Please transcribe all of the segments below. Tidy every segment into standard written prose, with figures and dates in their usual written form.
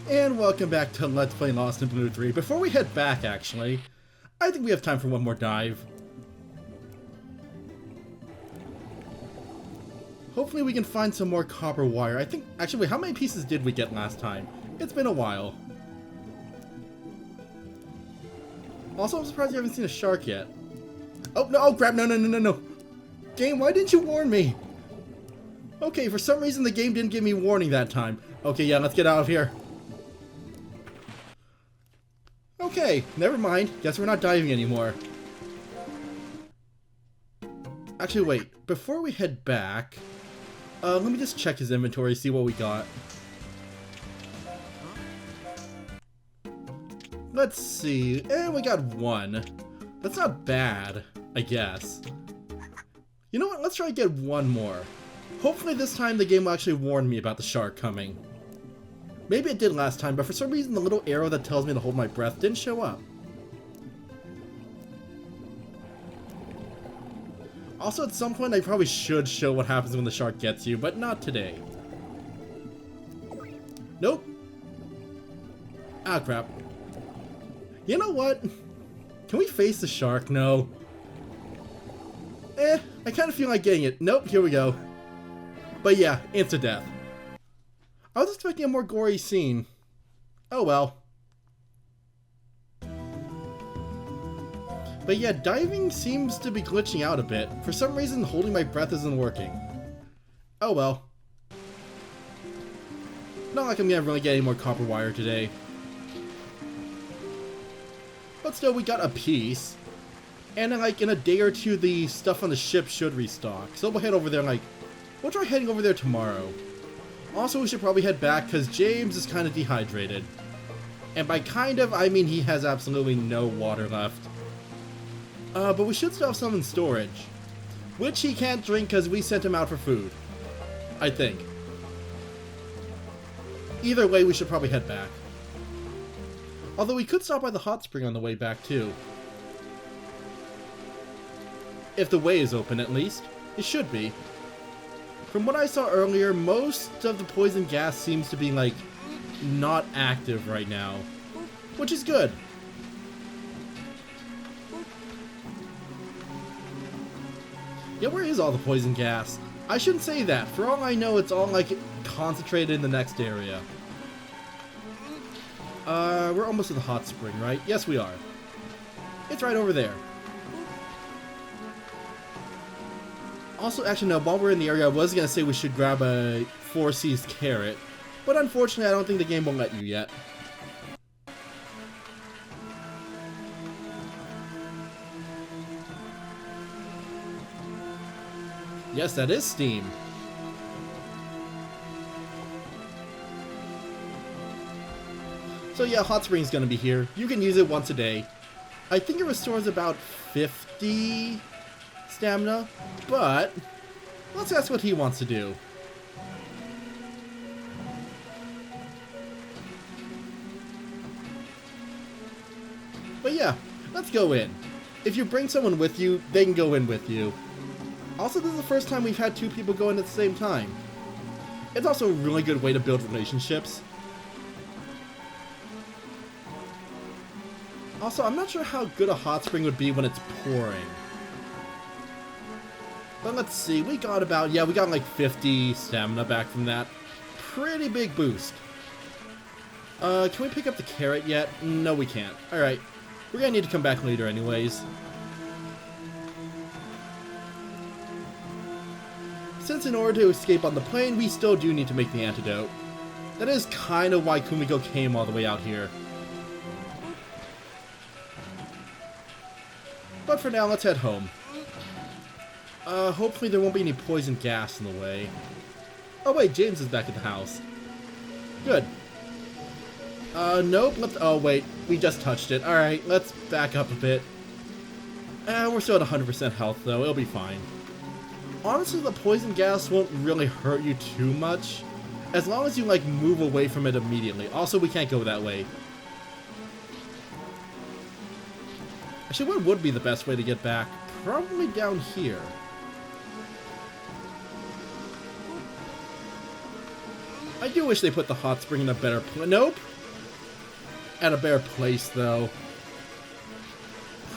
And welcome back to Let's Play Lost in Blue 3. Before we head back, actually, I think we have time for one more dive. Hopefully we can find some more copper wire. Actually, wait, how many pieces did we get last time? It's been a while. Also, I'm surprised you haven't seen a shark yet. Oh, no, oh crap, no. Game, why didn't you warn me? Okay, for some reason the game didn't give me warning that time. Okay, yeah, let's get out of here. Okay, never mind. Guess we're not diving anymore. Actually, wait. Before we head back, let me just check his inventory, see what we got. Let's see. We got one. That's not bad, I guess. You know what? Let's try to get one more. Hopefully this time the game will actually warn me about the shark coming. Maybe it did last time, but for some reason the little arrow that tells me to hold my breath didn't show up. Also, at some point I probably should show what happens when the shark gets you, but not today. Nope. Ah, crap. You know what? Can we face the shark? No. I kind of feel like getting it. Nope, here we go. But yeah, instant death. I was expecting a more gory scene. Oh well. But yeah, diving seems to be glitching out a bit. For some reason, holding my breath isn't working. Oh well. Not like I'm gonna really get any more copper wire today. But still, we got a piece. And then, like, in a day or two, the stuff on the ship should restock. So we'll head over there, like, we'll try heading over there tomorrow. Also, we should probably head back, because James is kind of dehydrated. And by kind of, I mean he has absolutely no water left. But we should still have some in storage. Which he can't drink, because we sent him out for food. I think. Either way, we should probably head back. Although we could stop by the hot spring on the way back, too. If the way is open, at least. It should be. From what I saw earlier, most of the poison gas seems to be, like, not active right now. Which is good. Yeah, where is all the poison gas? I shouldn't say that. For all I know, it's all, like, concentrated in the next area. We're almost at the hot spring, right? Yes, we are. It's right over there. Also, actually, no, while we're in the area, I was going to say we should grab a 4 C's carrot. But unfortunately, I don't think the game will let you yet. Yes, that is Steam. So yeah, hot spring's going to be here. You can use it once a day. I think it restores about 50... stamina, but let's ask what he wants to do. But yeah, let's go in. If you bring someone with you, they can go in with you. Also, this is the first time we've had 2 people go in at the same time. It's also a really good way to build relationships. Also, I'm not sure how good a hot spring would be when it's pouring. But let's see, we got about, yeah, we got like 50 stamina back from that. Pretty big boost. Can we pick up the carrot yet? No, we can't. Alright, we're gonna need to come back later anyways. Since in order to escape on the plane, we still do need to make the antidote. That is kind of why Kumiko came all the way out here. But for now, let's head home. Hopefully there won't be any poison gas in the way. Oh wait, James is back at the house. Good. Nope, oh wait, we just touched it. Alright, let's back up a bit. We're still at 100% health though, it'll be fine. Honestly, the poison gas won't really hurt you too much, as long as you, like, move away from it immediately. Also, we can't go that way. Actually, what would be the best way to get back? Probably down here. I do wish they put the hot spring in a better place. Nope. at a better place, though.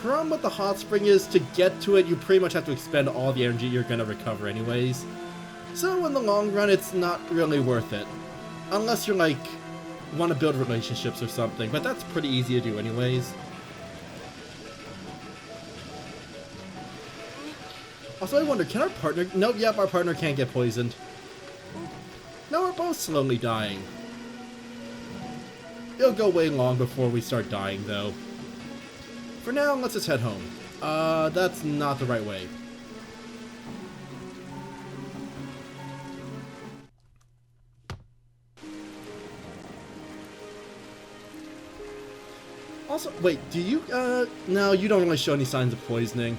Problem with the hot spring is, to get to it, you pretty much have to expend all the energy you're gonna recover anyways. So in the long run, it's not really worth it. Unless you're like, want to build relationships or something, but that's pretty easy to do anyways. Also, I wonder, can our partner... Nope, yep, our partner can't get poisoned. No, we're both slowly dying. It'll go way long before we start dying, though. For now, let's just head home. That's not the right way. Also, wait, do you, no, you don't really show any signs of poisoning.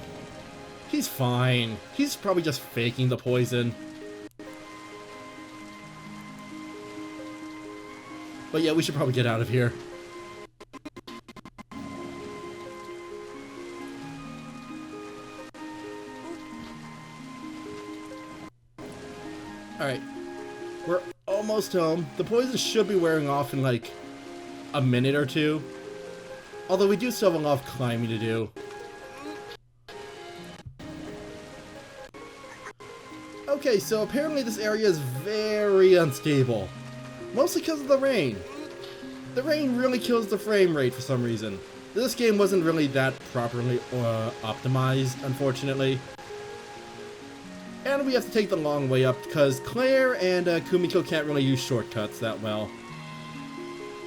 He's fine. He's probably just faking the poison. But yeah, we should probably get out of here. Alright. We're almost home. The poison should be wearing off in like a minute or two. Although we do still have a lot of climbing to do. Okay, so apparently this area is very unstable. Mostly because of the rain. The rain really kills the frame rate for some reason. This game wasn't really that properly optimized, unfortunately. And we have to take the long way up because Claire and Kumiko can't really use shortcuts that well.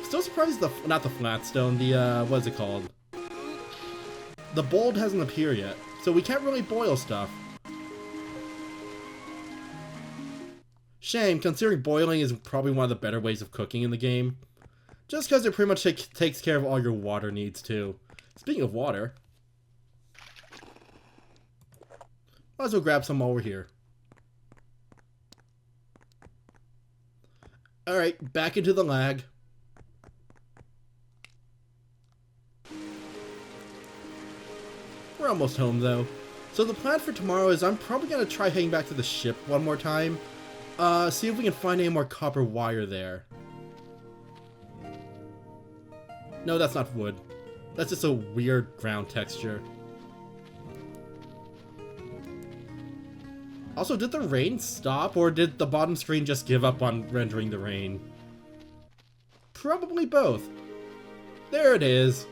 Still surprised not the flatstone, the, what is it called? The bold hasn't appeared yet, so we can't really boil stuff. Shame, considering boiling is probably one of the better ways of cooking in the game. Just because it pretty much takes care of all your water needs, too. Speaking of water... might as well grab some while we're here. Alright, back into the lag. We're almost home, though. So the plan for tomorrow is I'm probably going to try heading back to the ship one more time. See if we can find any more copper wire there. No, that's not wood. That's just a weird ground texture. Also, did the rain stop, or did the bottom screen just give up on rendering the rain? Probably both. There it is.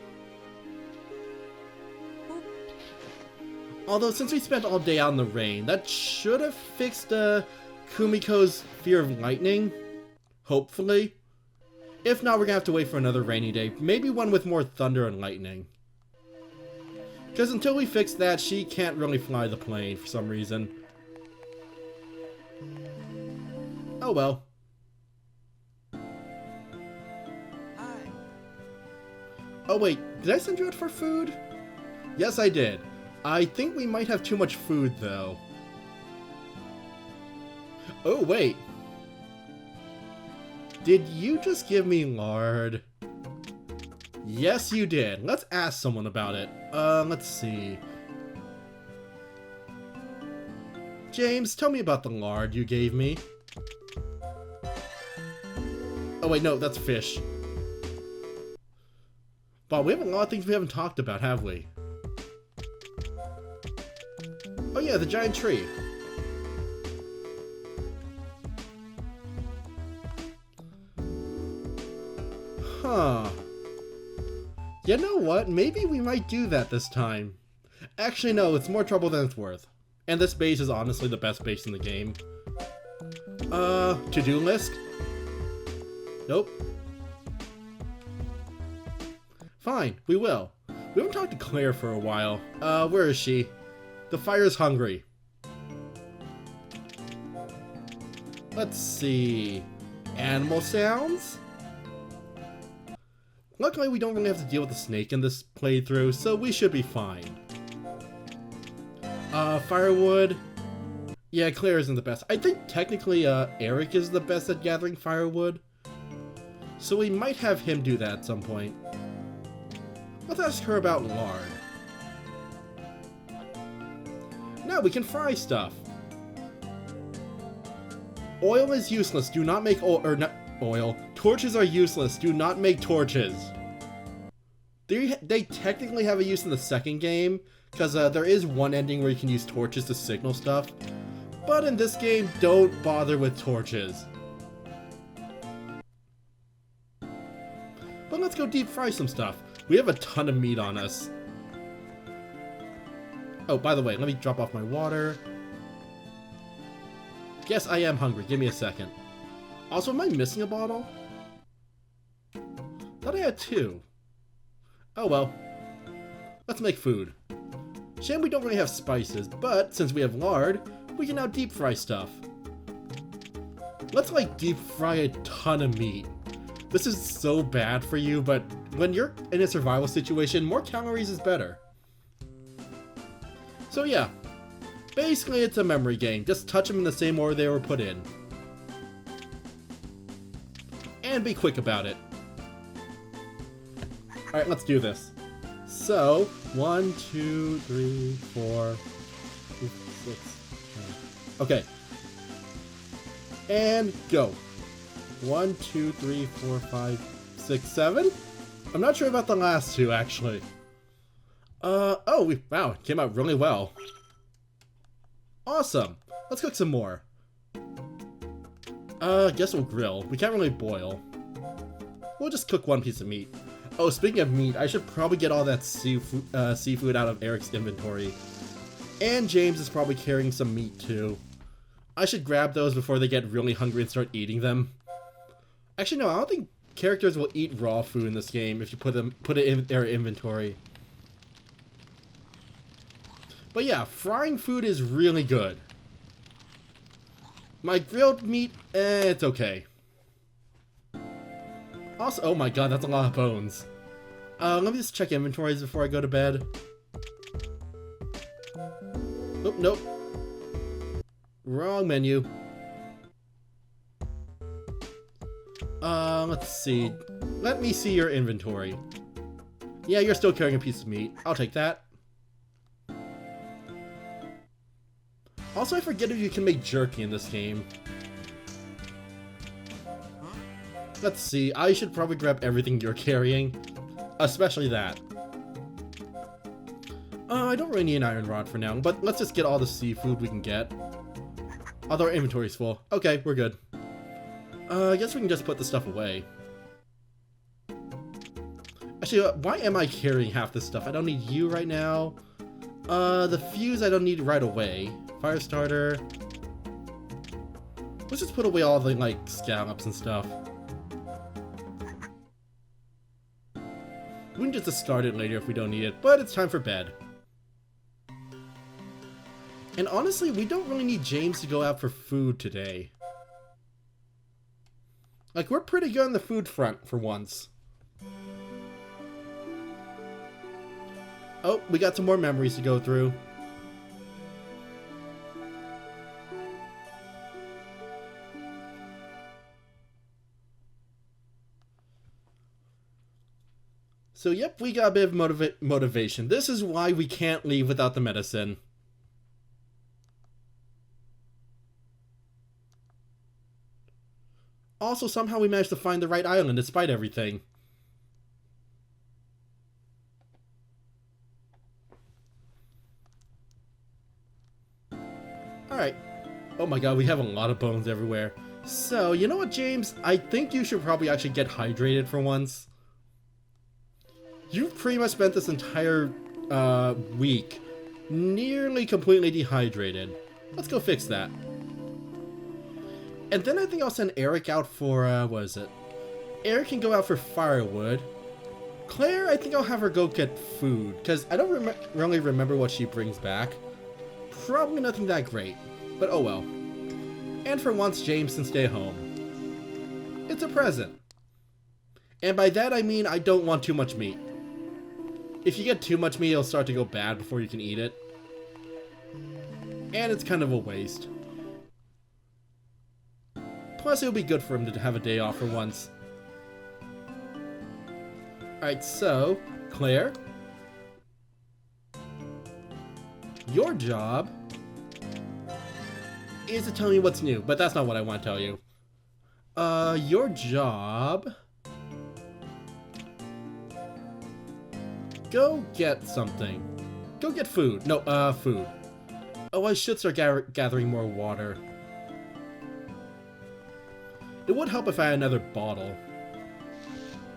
Although, since we spent all day out in the rain, that should have fixed Kumiko's fear of lightning. Hopefully. If not, we're gonna have to wait for another rainy day. Maybe one with more thunder and lightning. Because until we fix that, she can't really fly the plane for some reason. Oh well. Hi. Oh wait, did I send you out for food? Yes, I did. I think we might have too much food, though. Oh, wait. Did you just give me lard? Yes, you did. Let's ask someone about it. Let's see. James, tell me about the lard you gave me. Oh, wait, no, that's fish. Wow, we have a lot of things we haven't talked about, have we? Oh yeah, the giant tree. Huh. You know what? Maybe we might do that this time. Actually, no, it's more trouble than it's worth. And this base is honestly the best base in the game. To-do list? Nope. Fine, we will. We haven't talked to Claire for a while. Where is she? The fire's hungry. Let's see. Animal sounds? Luckily, we don't really have to deal with the snake in this playthrough, so we should be fine. Firewood. Yeah, Claire isn't the best. I think technically, Eric is the best at gathering firewood. So we might have him do that at some point. Let's ask her about lard. Now we can fry stuff. Oil is useless. Do not make oil. Or not oil. Torches are useless. Do not make torches. They technically have a use in the second game, because there is one ending where you can use torches to signal stuff. But in this game, don't bother with torches. But let's go deep fry some stuff. We have a ton of meat on us. Oh, by the way, let me drop off my water. Yes, I am hungry. Give me a second. Also, am I missing a bottle? Thought I had 2. Oh well. Let's make food. Shame we don't really have spices, but since we have lard, we can now deep fry stuff. Let's like deep fry a ton of meat. This is so bad for you, but when you're in a survival situation, more calories is better. So yeah, basically it's a memory game. Just touch them in the same order they were put in. And be quick about it. Alright, let's do this. So, 1, 2, 3, 4, 5, 6, 7. Okay. And go. 1, 2, 3, 4, 5, 6, 7? I'm not sure about the last 2, actually. Wow, it came out really well. Awesome. Let's cook some more. Guess we'll grill. We can't really boil. We'll just cook 1 piece of meat. Oh, speaking of meat, I should probably get all that seafood out of Eric's inventory. And James is probably carrying some meat too. I should grab those before they get really hungry and start eating them. Actually, no, I don't think characters will eat raw food in this game if you put it in their inventory. But yeah, frying food is really good. My grilled meat, it's okay. Also, oh my god, that's a lot of bones. Let me just check inventories before I go to bed. Oh, nope. Wrong menu. Let's see. Let me see your inventory. Yeah, you're still carrying a piece of meat. I'll take that. Also, I forget if you can make jerky in this game. Let's see, I should probably grab everything you're carrying. Especially that. I don't really need an iron rod for now, but let's just get all the seafood we can get. Although our inventory's full. Okay, we're good. I guess we can just put the stuff away. Actually, why am I carrying half this stuff? I don't need you right now. The fuse I don't need right away. Fire starter. Let's just put away all the, like, scallops and stuff. We can just discard it later if we don't need it, but it's time for bed. And honestly, we don't really need James to go out for food today. Like, we're pretty good on the food front for once. Oh, we got some more memories to go through. So yep, we got a bit of motivation. This is why we can't leave without the medicine. Also, somehow we managed to find the right island despite everything. Alright. Oh my god, we have a lot of bones everywhere. So, you know what, James? I think you should probably actually get hydrated for once. You've pretty much spent this entire week nearly completely dehydrated. Let's go fix that. And then I think I'll send Eric out for, what is it? Eric can go out for firewood. Claire, I think I'll have her go get food, because I don't really remember what she brings back. Probably nothing that great, but oh well. And for once, James can stay home. It's a present. And by that I mean I don't want too much meat. If you get too much meat, it'll start to go bad before you can eat it. And it's kind of a waste. Plus, it would be good for him to have a day off for once. Alright, so, Claire. Your job is to tell me what's new, but that's not what I want to tell you. Your job go get something. Go get food. No, food. Oh, I should start gathering more water. It would help if I had another bottle.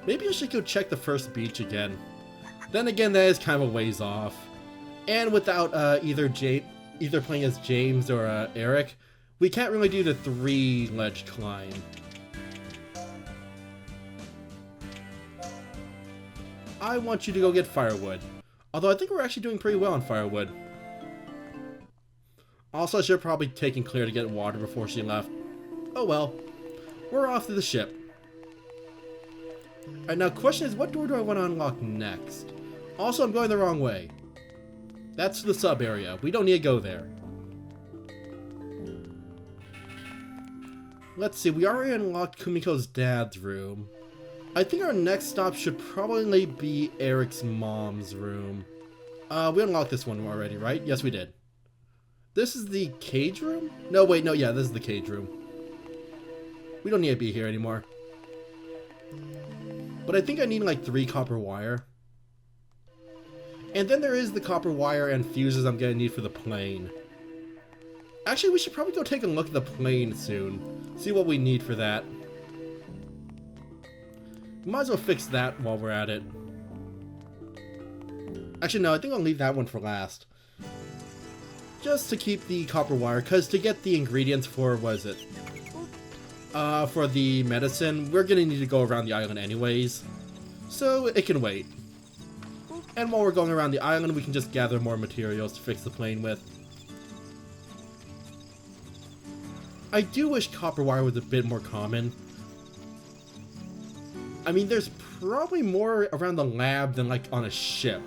Maybe I should go check the first beach again. Then again, that is kind of a ways off. And without either playing as James or Eric, we can't really do the 3-ledge climb. I want you to go get firewood. Although I think we're actually doing pretty well on firewood. Also, I should have probably taken Claire to get water before she left. Oh well. We're off to the ship. Alright, now question is, what door do I want to unlock next? Also, I'm going the wrong way. That's the sub area. We don't need to go there. Let's see, we already unlocked Kumiko's dad's room. I think our next stop should probably be Eric's mom's room. We unlocked this one already, right? Yes, we did. This is the cage room? No, wait, no, yeah, this is the cage room. We don't need to be here anymore. But I think I need like 3 copper wire. And then there is the copper wire and fuses I'm gonna need for the plane. Actually, we should probably go take a look at the plane soon. See what we need for that. Might as well fix that while we're at it. Actually, no, I think I'll leave that one for last. Just to keep the copper wire, because to get the ingredients for, what is it? For the medicine, we're gonna need to go around the island anyways. So, it can wait. And while we're going around the island, we can just gather more materials to fix the plane with. I do wish copper wire was a bit more common. I mean, there's probably more around the lab than like on a ship.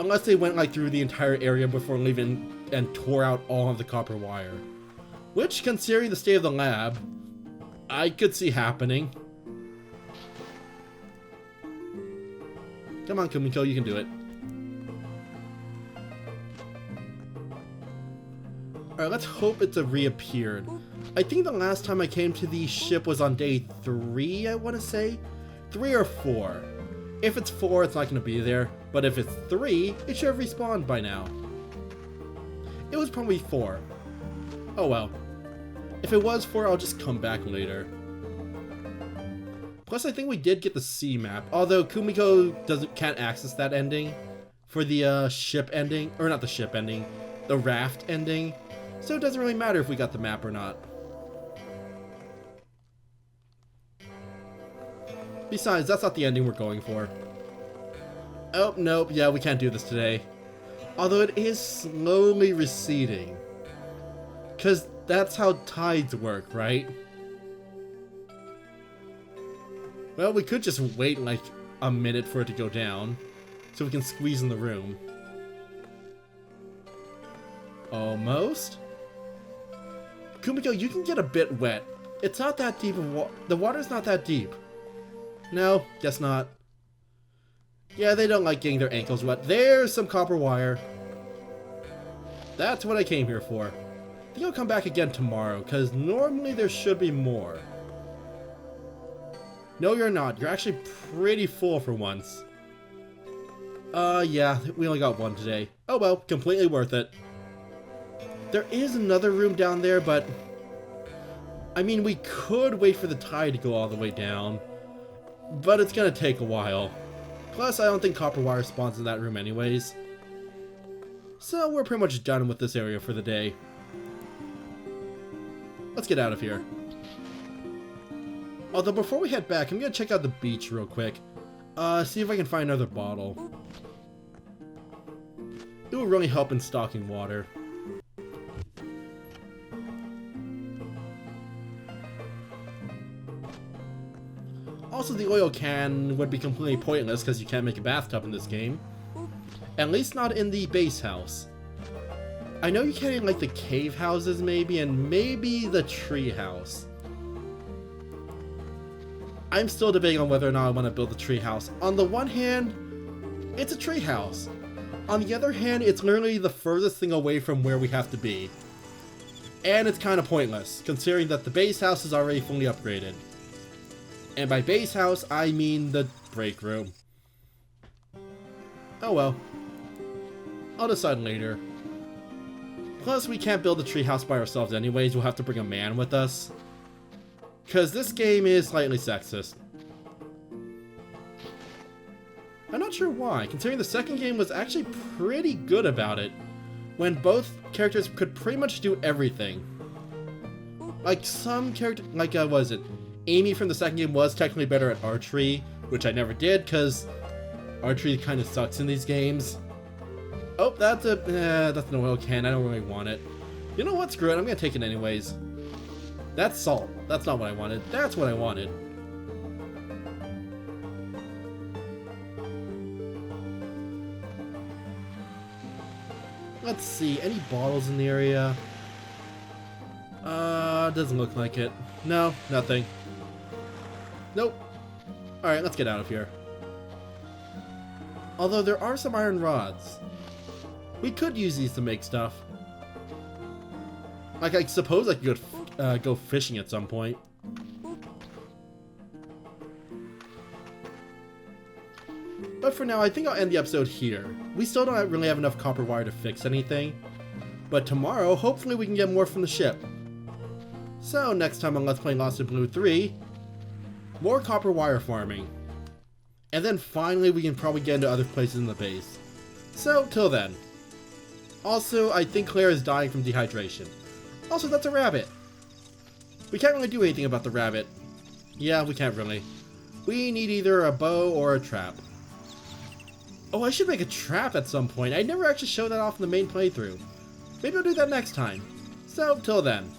Unless they went like through the entire area before leaving and tore out all of the copper wire. Which, considering the state of the lab, I could see happening. Come on, Kumiko, you can do it. Alright, let's hope it's reappeared. I think the last time I came to the ship was on day 3, I want to say? 3 or 4. If it's 4, it's not going to be there. But if it's 3, it should have respawned by now. It was probably 4. Oh well. If it was 4, I'll just come back later. Plus, I think we did get the sea map. Although Kumiko can't access that ending for the ship ending. Or not the ship ending. The raft ending. So it doesn't really matter if we got the map or not. Besides, that's not the ending we're going for. Oh, nope, yeah, we can't do this today. Although it is slowly receding. Because that's how tides work, right? Well, we could just wait like a minute for it to go down. So we can squeeze in the room. Almost? Kumiko, you can get a bit wet. It's not that deep of water. The water's not that deep. No, guess not. Yeah, they don't like getting their ankles wet. There's some copper wire. That's what I came here for. I think I'll come back again tomorrow, because normally there should be more. No, you're not. You're actually pretty full for once. Yeah, we only got 1 today. Oh well, completely worth it. There is another room down there, but... I mean, we could wait for the tide to go all the way down. But it's gonna take a while. Plus, I don't think copper wire spawns in that room anyways. So we're pretty much done with this area for the day. Let's get out of here. Although before we head back, I'm gonna check out the beach real quick. See if I can find another bottle. It will really help in stocking water. Also, the oil can would be completely pointless because you can't make a bathtub in this game. At least not in the base house. I know you can in like the cave houses maybe, and maybe the tree house. I'm still debating on whether or not I want to build a tree house. On the one hand, it's a tree house. On the other hand, it's literally the furthest thing away from where we have to be. And it's kind of pointless, considering that the base house is already fully upgraded. And by base house, I mean the break room. Oh well. I'll decide later. Plus, we can't build the treehouse by ourselves anyways, we'll have to bring a man with us. Because this game is slightly sexist. I'm not sure why, considering the second game was actually pretty good about it, when both characters could pretty much do everything. Like some character, like what is it? Amy from the second game was technically better at archery, which I never did because archery kind of sucks in these games. Oh, that's an oil can. I don't really want it. You know what? Screw it. I'm gonna take it anyways. That's salt. That's not what I wanted. That's what I wanted. Let's see. Any bottles in the area? Doesn't look like it. No, nothing. Nope. Alright, let's get out of here. Although there are some iron rods. We could use these to make stuff. Like, I suppose I could go fishing at some point. But for now, I think I'll end the episode here. We still don't really have enough copper wire to fix anything. But tomorrow, hopefully we can get more from the ship. So, next time on Let's Play Lost in Blue 3, more copper wire farming. And then finally we can probably get into other places in the base. So, till then. Also, I think Claire is dying from dehydration. Also, that's a rabbit. We can't really do anything about the rabbit. Yeah, we can't really. We need either a bow or a trap. Oh, I should make a trap at some point. I never actually showed that off in the main playthrough. Maybe I'll do that next time. So, till then.